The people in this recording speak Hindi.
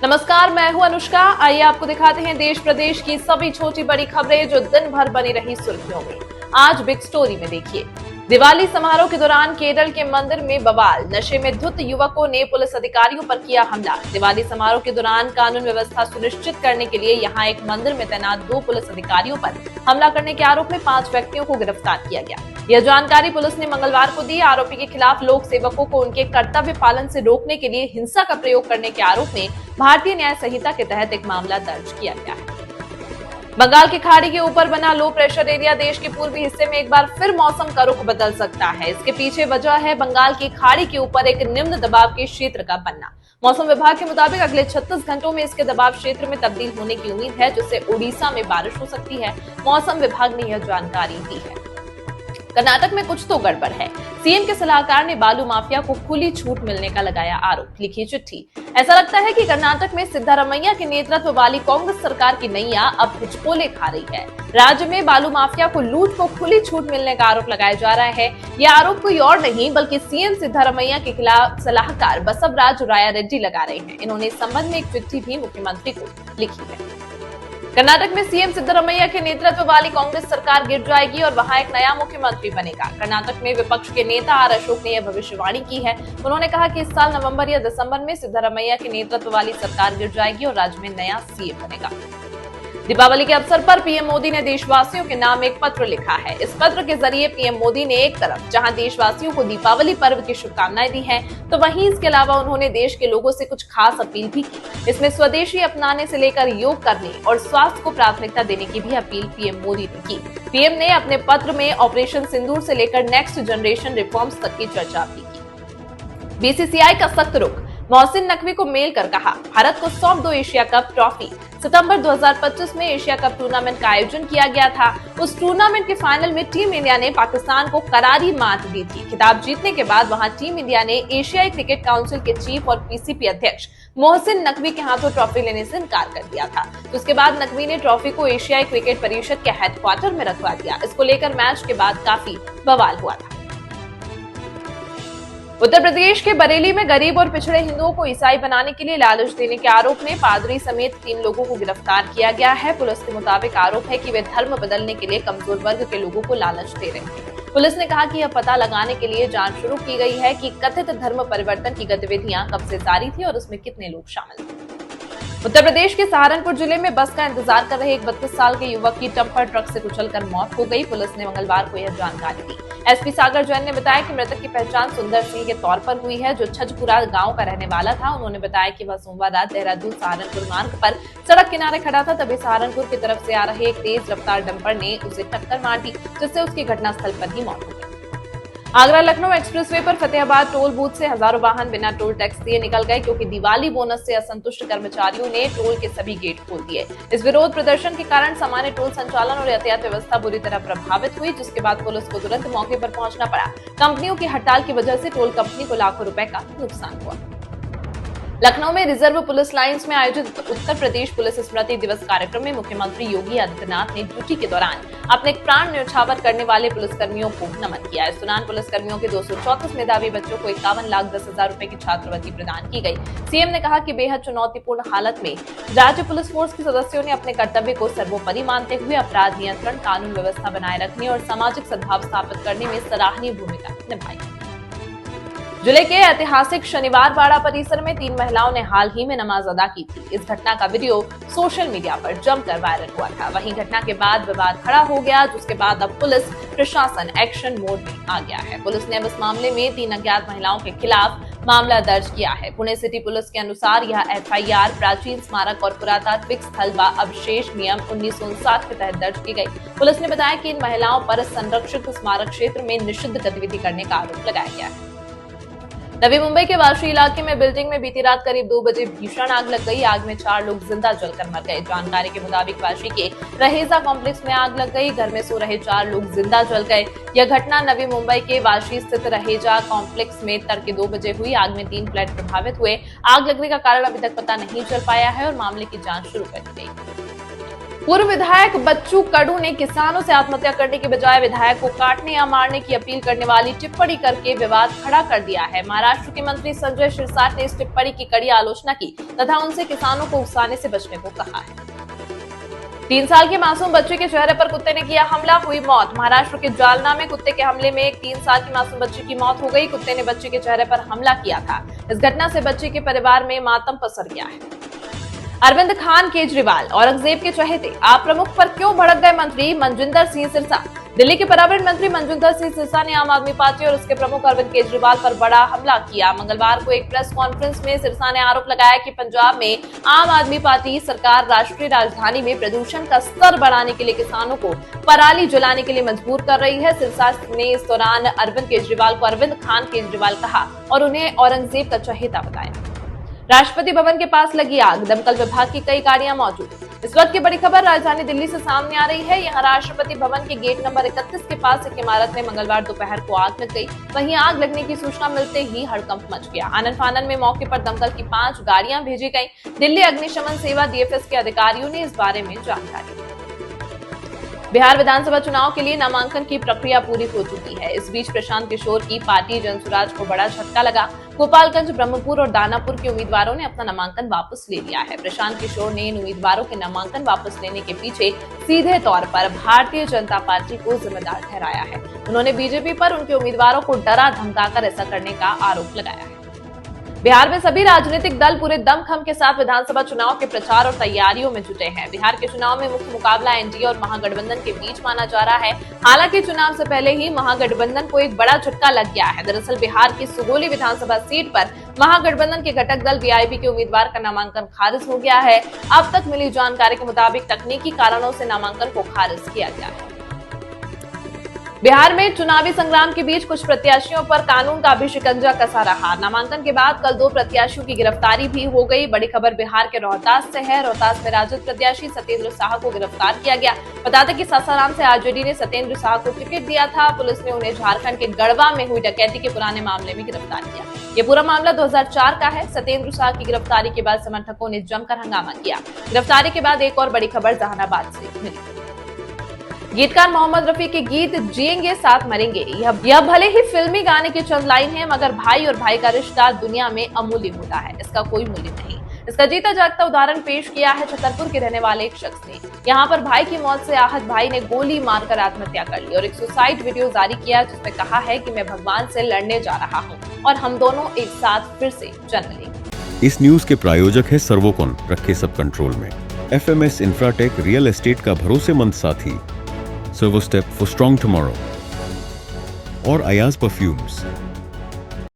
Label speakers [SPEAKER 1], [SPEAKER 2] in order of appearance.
[SPEAKER 1] नमस्कार, मैं हूं अनुष्का। आइए आपको दिखाते हैं देश प्रदेश की सभी छोटी बड़ी खबरें जो दिन भर बनी रही सुर्खियों में। आज बिग स्टोरी में देखिए, दिवाली समारोह के दौरान केरल के मंदिर में बवाल, नशे में धुत युवकों ने पुलिस अधिकारियों पर किया हमला। दिवाली समारोह के दौरान कानून व्यवस्था सुनिश्चित करने के लिए यहां एक मंदिर में तैनात 2 पुलिस अधिकारियों पर हमला करने के आरोप में 5 व्यक्तियों को गिरफ्तार किया गया। यह जानकारी पुलिस ने मंगलवार को दी। आरोपी के खिलाफ लोक सेवकों को उनके कर्तव्य पालन से रोकने के लिए हिंसा का प्रयोग करने के आरोप में भारतीय न्याय संहिता के तहत एक मामला दर्ज किया गया है। बंगाल की खाड़ी के ऊपर बना लो प्रेशर एरिया देश के पूर्वी हिस्से में एक बार फिर मौसम का रुख बदल सकता है। इसके पीछे वजह है बंगाल की खाड़ी के ऊपर एक निम्न दबाव के क्षेत्र का बनना। मौसम विभाग के मुताबिक अगले 36 घंटों में इसके दबाव क्षेत्र में तब्दील होने की उम्मीद है, जिससे उड़ीसा में बारिश हो सकती है। मौसम विभाग ने यह जानकारी दी है। कर्नाटक में कुछ तो गड़बड़ है। सीएम के सलाहकार ने बालू माफिया को खुली छूट मिलने का लगाया आरोप, लिखी चिट्ठी। ऐसा लगता है कि कर्नाटक में सिद्धारमैया के नेतृत्व वाली कांग्रेस सरकार की नैया अब हिचकोले खा रही है। राज्य में बालू माफिया को लूट को खुली छूट मिलने का आरोप लगाया जा रहा है। यह आरोप कोई और नहीं बल्कि सीएम सिद्धारमैया के खिलाफ सलाहकार बसवराज राया रेड्डी लगा रहे हैं। इन्होंने इस संबंध में एक चिट्ठी भी मुख्यमंत्री को लिखी है। कर्नाटक में सीएम सिद्धारमैया के नेतृत्व वाली कांग्रेस सरकार गिर जाएगी और वहां एक नया मुख्यमंत्री बनेगा। कर्नाटक में विपक्ष के नेता आर अशोक ने यह भविष्यवाणी की है। उन्होंने कहा कि इस साल नवंबर या दिसंबर में सिद्धारमैया के नेतृत्व वाली सरकार गिर जाएगी और राज्य में नया सीएम बनेगा। दीपावली के अवसर पर पीएम मोदी ने देशवासियों के नाम एक पत्र लिखा है। इस पत्र के जरिए पीएम मोदी ने एक तरफ जहां देशवासियों को दीपावली पर्व की शुभकामनाएं दी हैं, तो वहीं इसके अलावा उन्होंने देश के लोगों से कुछ खास अपील भी की। इसमें स्वदेशी अपनाने से लेकर योग करने और स्वास्थ्य को प्राथमिकता देने की भी अपील पीएम मोदी ने की। पीएम ने अपने पत्र में ऑपरेशन सिंदूर से लेकर नेक्स्ट जनरेशन रिफॉर्म्स तक की चर्चा भी की। बीसीसीआई का सख्त रुख, मोहसिन नकवी को मेल कर कहा, भारत को सौंप दो एशिया कप ट्रॉफी। सितंबर 2025 में एशिया कप टूर्नामेंट का आयोजन किया गया था। उस टूर्नामेंट के फाइनल में टीम इंडिया ने पाकिस्तान को करारी मात दी थी। खिताब जीतने के बाद वहां टीम इंडिया ने एशियाई क्रिकेट काउंसिल के चीफ और पीसीबी अध्यक्ष मोहसिन नकवी के हाथों ट्रॉफी लेने से इनकार कर दिया था। तो उसके बाद नकवी ने ट्रॉफी को एशियाई क्रिकेट परिषद के हेडक्वार्टर में रखवा दिया। इसको लेकर मैच के बाद काफी बवाल हुआ था। उत्तर प्रदेश के बरेली में गरीब और पिछड़े हिंदुओं को ईसाई बनाने के लिए लालच देने के आरोप में पादरी समेत 3 लोगों को गिरफ्तार किया गया है। पुलिस के मुताबिक आरोप है कि वे धर्म बदलने के लिए कमजोर वर्ग के लोगों को लालच दे रहे हैं। पुलिस ने कहा कि यह पता लगाने के लिए जांच शुरू की गई है कि कथित धर्म परिवर्तन की गतिविधियां कब से जारी थी और उसमें कितने लोग शामिल थे। उत्तर प्रदेश के सहारनपुर जिले में बस का इंतजार कर रहे एक 32 साल के युवक की डंपर ट्रक से कुचलकर मौत हो गई। पुलिस ने मंगलवार को यह जानकारी दी। एसपी सागर जैन ने बताया कि मृतक की पहचान सुंदर सिंह के तौर पर हुई है, जो छजपुरा गांव का रहने वाला था। उन्होंने बताया कि वह सोमवार रात देहरादून सहारनपुर मार्ग पर सड़क किनारे खड़ा था, तभी सहारनपुर की तरफ से आ रहे एक तेज रफ्तार डंपर ने उसे टक्कर मार दी, जिससे उसकी घटनास्थल पर ही मौत हो गई। आगरा लखनऊ एक्सप्रेसवे पर फतेहाबाद टोल बूथ से हजारों वाहन बिना टोल टैक्स दिए निकल गए, क्योंकि दिवाली बोनस से असंतुष्ट कर्मचारियों ने टोल के सभी गेट खोल दिए। इस विरोध प्रदर्शन के कारण सामान्य टोल संचालन और यातायात व्यवस्था बुरी तरह प्रभावित हुई, जिसके बाद पुलिस को तुरंत मौके पर पहुंचना पड़ा। कंपनियों की हड़ताल की वजह से टोल कंपनी को लाखों रुपए का नुकसान हुआ। लखनऊ में रिजर्व पुलिस लाइंस में आयोजित उत्तर प्रदेश पुलिस स्मृति दिवस कार्यक्रम में मुख्यमंत्री योगी आदित्यनाथ ने ड्यूटी के दौरान अपने प्राण न्यौछावर करने वाले पुलिसकर्मियों को नमन किया। इस दौरान पुलिसकर्मियों के 234 मेधावी बच्चों को 51,10,000 रुपए की छात्रवृत्ति प्रदान की गई। सीएम ने कहा कि बेहद चुनौतीपूर्ण हालत में राज्य पुलिस फोर्स के सदस्यों ने अपने कर्तव्य को सर्वोपरि मानते हुए अपराध नियंत्रण, कानून व्यवस्था बनाए रखने और सामाजिक सद्भाव स्थापित करने में सराहनीय भूमिका निभाई। जिले के ऐतिहासिक शनिवार बाड़ा परिसर में 3 महिलाओं ने हाल ही में नमाज अदा की थी। इस घटना का वीडियो सोशल मीडिया पर जमकर वायरल हुआ था। वहीं घटना के बाद विवाद खड़ा हो गया, जिसके बाद अब पुलिस प्रशासन एक्शन मोड में आ गया है। पुलिस ने अब इस मामले में 3 अज्ञात महिलाओं के खिलाफ मामला दर्ज किया है। पुणे सिटी पुलिस के अनुसार यह एफआईआर प्राचीन स्मारक और पुरातात्विक स्थल व अवशेष नियम 1959 के तहत दर्ज की गई। पुलिस ने बताया कि इन महिलाओं पर संरक्षित स्मारक क्षेत्र में निषिद्ध गतिविधि करने का आरोप लगाया गया है। नवी मुंबई के वाशी इलाके में बिल्डिंग में बीती रात करीब 2 बजे भीषण आग लग गई। आग में 4 लोग जिंदा जलकर मर गए। जानकारी के मुताबिक वाशी के रहेजा कॉम्प्लेक्स में आग लग गई। घर में सो रहे 4 लोग जिंदा जल गए। यह घटना नवी मुंबई के वाशी स्थित रहेजा कॉम्प्लेक्स में तड़के 2 बजे हुई। आग में 3 फ्लैट प्रभावित हुए। आग लगने का कारण अभी तक पता नहीं चल पाया है और मामले की जांच शुरू कर दी गई। पूर्व विधायक बच्चू कडू ने किसानों से आत्महत्या करने के बजाय विधायक को काटने या मारने की अपील करने वाली टिप्पणी करके विवाद खड़ा कर दिया है। महाराष्ट्र के मंत्री संजय शिरसाट ने इस टिप्पणी की कड़ी आलोचना की तथा उनसे किसानों को उकसाने से बचने को कहा है। 3 साल के मासूम बच्चे के चेहरे पर कुत्ते ने किया हमला, हुई मौत। महाराष्ट्र के जालना में कुत्ते के हमले में एक 3 साल की मासूम बच्ची की मौत हो गई। कुत्ते ने बच्चे के चेहरे पर हमला किया था। इस घटना से बच्चे के परिवार में मातम पसर गया है। अरविंद खान केजरीवाल औरंगजेब के चहेते, आप प्रमुख पर क्यों भड़क गए मंत्री मनजिंदर सिंह सिरसा। दिल्ली के पर्यावरण मंत्री मनजिंदर सिंह सिरसा ने आम आदमी पार्टी और उसके प्रमुख अरविंद केजरीवाल पर बड़ा हमला किया। मंगलवार को एक प्रेस कॉन्फ्रेंस में सिरसा ने आरोप लगाया कि पंजाब में आम आदमी पार्टी सरकार राष्ट्रीय राजधानी में प्रदूषण का स्तर बढ़ाने के लिए किसानों को पराली जलाने के लिए मजबूर कर रही है। सिरसा ने इस दौरान अरविंद केजरीवाल को अरविंद खान केजरीवाल कहा और उन्हें औरंगजेब का चहेता बताया। राष्ट्रपति भवन के पास लगी आग, दमकल विभाग की कई गाड़ियां मौजूद। इस वक्त की बड़ी खबर राजधानी दिल्ली से सामने आ रही है। यहाँ राष्ट्रपति भवन के गेट नंबर 31 के पास एक इमारत में मंगलवार दोपहर को आग लग गई। वहीं आग लगने की सूचना मिलते ही हड़कंप मच गया। आनन फानन में मौके पर दमकल की 5 गाड़ियां भेजी गयी। दिल्ली अग्निशमन सेवा DFS के अधिकारियों ने इस बारे में जानकारी दी। बिहार विधानसभा चुनाव के लिए नामांकन की प्रक्रिया पूरी हो चुकी है। इस बीच प्रशांत किशोर की पार्टी जनसुराज को बड़ा झटका लगा। गोपालगंज, ब्रह्मपुर और दानापुर के उम्मीदवारों ने अपना नामांकन वापस ले लिया है। प्रशांत किशोर ने इन उम्मीदवारों के नामांकन वापस लेने के पीछे सीधे तौर पर भारतीय जनता पार्टी को जिम्मेदार ठहराया है। उन्होंने बीजेपी पर उनके उम्मीदवारों को डरा धमकाकर ऐसा करने का आरोप लगाया है। बिहार में सभी राजनीतिक दल पूरे दमखम के साथ विधानसभा चुनाव के प्रचार और तैयारियों में जुटे हैं। बिहार के चुनाव में मुख्य मुकाबला एनडीए और महागठबंधन के बीच माना जा रहा है। हालांकि चुनाव से पहले ही महागठबंधन को एक बड़ा झटका लग गया है। दरअसल बिहार की सुगोली विधानसभा सीट पर महागठबंधन के घटक दल वीआईपी के उम्मीदवार का नामांकन खारिज हो गया है। अब तक मिली जानकारी के मुताबिक तकनीकी कारणों से नामांकन को खारिज किया गया है। बिहार में चुनावी संग्राम के बीच कुछ प्रत्याशियों पर कानून का भी शिकंजा कसा रहा। नामांकन के बाद कल 2 प्रत्याशियों की गिरफ्तारी भी हो गई। बड़ी खबर बिहार के रोहतास से है। रोहतास में राजद प्रत्याशी सत्येंद्र शाह को गिरफ्तार किया गया। बता दें कि सासाराम से आरजेडी ने सत्येंद्र शाह को टिकट दिया था। पुलिस ने उन्हें झारखंड के गढ़वा में हुई डकैती के पुराने मामले में गिरफ्तार किया। ये पूरा मामला 2004 का है। सत्येंद्र शाह की गिरफ्तारी के बाद समर्थकों ने जमकर हंगामा किया। गिरफ्तारी के बाद एक और बड़ी खबर जहानाबाद से मिली। गीतकार मोहम्मद रफी के गीत जिएंगे साथ मरेंगे, यह भले ही फिल्मी गाने की चंद लाइन है, मगर भाई और भाई का रिश्ता दुनिया में अमूल्य होता है। इसका कोई मूल्य नहीं। इसका जीता जागता उदाहरण पेश किया है छतरपुर के रहने वाले एक शख्स ने। यहाँ पर भाई की मौत से आहत भाई ने गोली मारकर आत्महत्या कर ली और एक सुसाइड वीडियो जारी किया जिसमें कहा है कि मैं भगवान से लड़ने जा रहा हूँ और हम दोनों एक साथ फिर से जन्म लेंगे।
[SPEAKER 2] इस न्यूज के प्रायोजक है सर्वोकॉन, रखे सब कंट्रोल में। FMS इंफ्राटेक रियल एस्टेट का भरोसेमंद साथी, servo step for strong tomorrow और अयाज परफ्यूम्स।